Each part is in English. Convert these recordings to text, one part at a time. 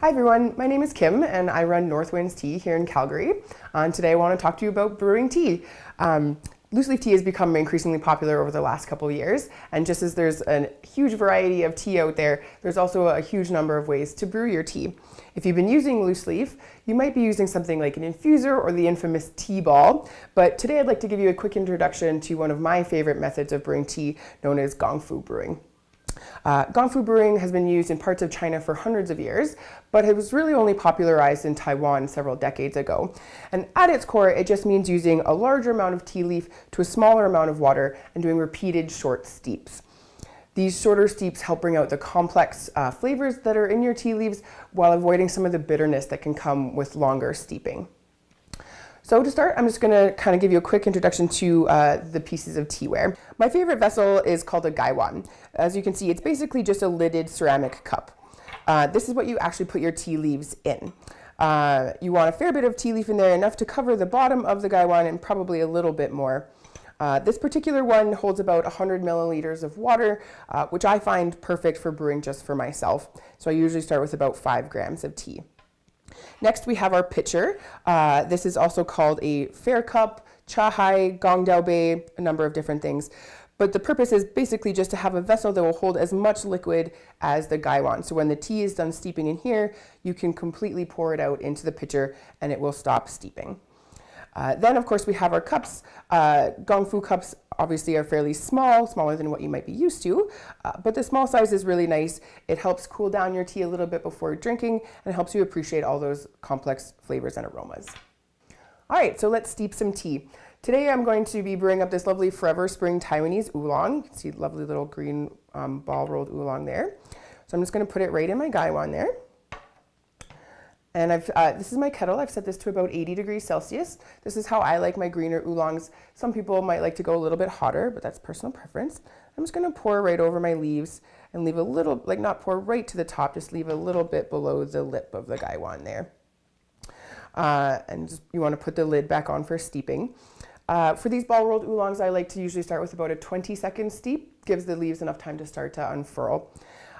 Hi everyone, my name is Kim and I run Northwinds Tea here in Calgary. And today I want to talk to you about brewing tea. Loose leaf tea has become increasingly popular over the last couple of years, and just as there's a huge variety of tea out there, there's also a huge number of ways to brew your tea. If you've been using loose leaf, you might be using something like an infuser or the infamous tea ball, but today I'd like to give you a quick introduction to one of my favorite methods of brewing tea, known as Gongfu brewing. Gongfu brewing has been used in parts of China for hundreds of years, but it was really only popularized in Taiwan several decades ago. And at its core, it just means using a larger amount of tea leaf to a smaller amount of water and doing repeated short steeps. These shorter steeps help bring out the complex flavors that are in your tea leaves while avoiding some of the bitterness that can come with longer steeping. So to start, I'm just going to kind of give you a quick introduction to the pieces of teaware. My favorite vessel is called a gaiwan. As you can see, it's basically just a lidded ceramic cup. This is what you actually put your tea leaves in. You want a fair bit of tea leaf in there, enough to cover the bottom of the gaiwan and probably a little bit more. This particular one holds about 100 milliliters of water, which I find perfect for brewing just for myself. So I usually start with about 5 grams of tea. Next, we have our pitcher. This is also called a fair cup, chahai, gongdaobei, a number of different things. But the purpose is basically just to have a vessel that will hold as much liquid as the gaiwan. So when the tea is done steeping in here, you can completely pour it out into the pitcher and it will stop steeping. Then, of course, we have our cups. Gongfu cups obviously are fairly small, smaller than what you might be used to, but the small size is really nice. It helps cool down your tea a little bit before drinking and helps you appreciate all those complex flavors and aromas. All right, so let's steep some tea. Today I'm going to be brewing up this lovely Forever Spring Taiwanese oolong. You can see lovely little green ball rolled oolong there. So I'm just going to put it right in my gaiwan there. And this is my kettle. I've set this to about 80 degrees Celsius. This is how I like my greener oolongs. Some people might like to go a little bit hotter, but that's personal preference. I'm just going to pour right over my leaves and leave a little, like not pour right to the top, just leave a little bit below the lip of the gaiwan there. You want to put the lid back on for steeping. For these ball rolled oolongs, I like to usually start with about a 20-second steep. Gives the leaves enough time to start to unfurl.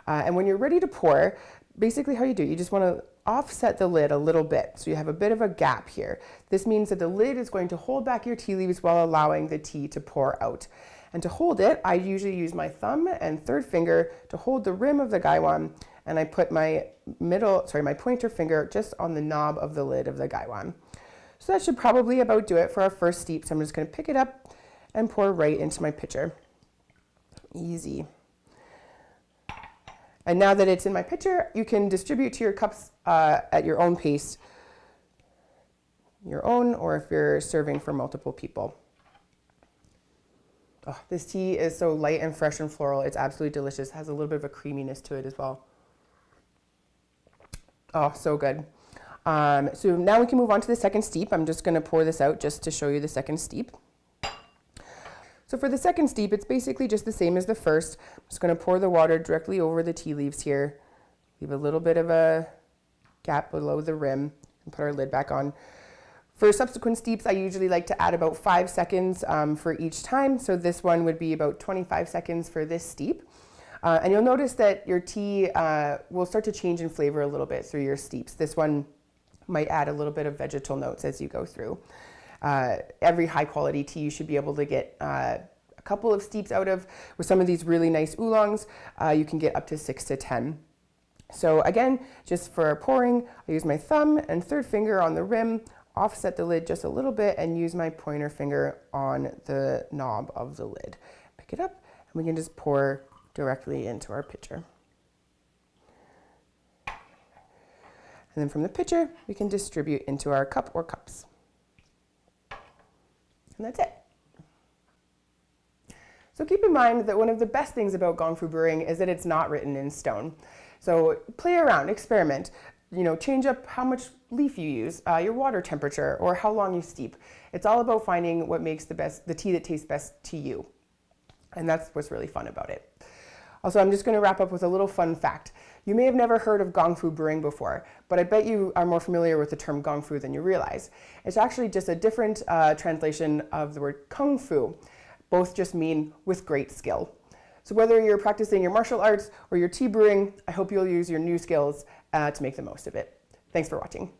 And when you're ready to pour, basically how you do it, you just want to offset the lid a little bit, so you have a bit of a gap here. This means that the lid is going to hold back your tea leaves while allowing the tea to pour out. And to hold it, I usually use my thumb and third finger to hold the rim of the gaiwan, and I put my pointer finger just on the knob of the lid of the gaiwan. So that should probably about do it for our first steep. So I'm just going to pick it up and pour right into my pitcher. Easy. And now that it's in my pitcher, you can distribute to your cups at your own pace, or if you're serving for multiple people. Oh, this tea is so light and fresh and floral. It's absolutely delicious. It has a little bit of a creaminess to it as well. Oh, so good. So now we can move on to the second steep. I'm just going to pour this out just to show you the second steep. So for the second steep, it's basically just the same as the first. I'm just going to pour the water directly over the tea leaves here. Leave a little bit of a gap below the rim and put our lid back on. For subsequent steeps, I usually like to add about 5 seconds for each time. So this one would be about 25 seconds for this steep. And you'll notice that your tea will start to change in flavor a little bit through your steeps. This one might add a little bit of vegetal notes as you go through. Every high quality tea you should be able to get a couple of steeps out of. With some of these really nice oolongs, you can get up to 6 to 10. So again, just for pouring, I use my thumb and third finger on the rim, offset the lid just a little bit, and use my pointer finger on the knob of the lid. Pick it up, and we can just pour directly into our pitcher. And then from the pitcher, we can distribute into our cup or cups. And that's it. So keep in mind that one of the best things about Gongfu brewing is that it's not written in stone. So play around, experiment. Change up how much leaf you use, your water temperature, or how long you steep. It's all about finding what makes the tea that tastes best to you. And that's what's really fun about it. Also, I'm just going to wrap up with a little fun fact. You may have never heard of Gongfu brewing before, but I bet you are more familiar with the term Gongfu than you realize. It's actually just a different translation of the word Kung Fu. Both just mean with great skill. So whether you're practicing your martial arts or your tea brewing, I hope you'll use your new skills to make the most of it. Thanks for watching.